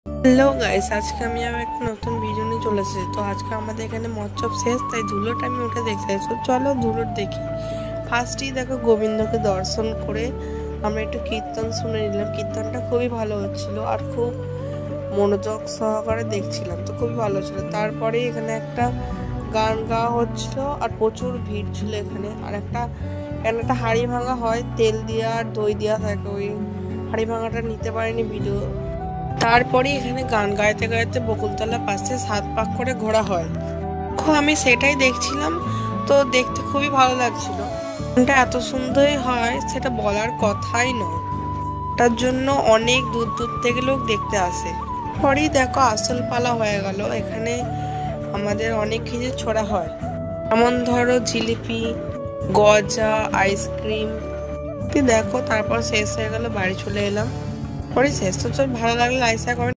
Hello guys, আজকে আমি আবার একটা নতুন ভিডিও নিয়ে চলে এসেছি। তো আজকে আমাদের এখানে মৎসব শেষ, তাই ধুলোটা আমি উঠে দেখতে চাই। তো চলো ধুলোর দেখি। ফার্স্টেই দেখো গোবিন্দকে দর্শন করে আমরা একটু কীর্তন শুনে নিলাম। কীর্তনটা খুবই ভালো হচ্ছিল আর খুব মনোযোগ সহকারে দেখছিলাম, তো খুবই ভালো ছিল। তারপরে এখানে একটা গান গাওয়া হচ্ছিল আর প্রচুর ভিড় ছিল এখানে। আর এখানে একটা হাঁড়ি ভাঙা হয়, তেল দেওয়া আর দই দেওয়া থাকে। ওই হাঁড়ি ভাঙাটা নিতে পারিনি ভিডিও। তারপরে এখানে গান গাইতে গাইতে বকুলতলা পাশে 7 পাক করে ঘোরা হয়। আমি সেটাই দেখছিলাম, তো দেখতে খুবই ভালো লাগছিল। গানটা এত সুন্দরই হয় সেটা বলার কথাই নয়, তার জন্য অনেক দূর দূর থেকে লোক দেখতে আসে। পরেই দেখো আসল পালা হয়ে গেল। এখানে আমাদের অনেক কিছু ছোড়া হয়, যেমন ধরো জিলিপি, গজা, আইসক্রিম। দেখো তারপর শেষ হয়ে গেল, বাড়ি চলে এলাম। পরে শেষ। তো চল, ভালো লাগলে লাইক শেয়ার কমেন্ট।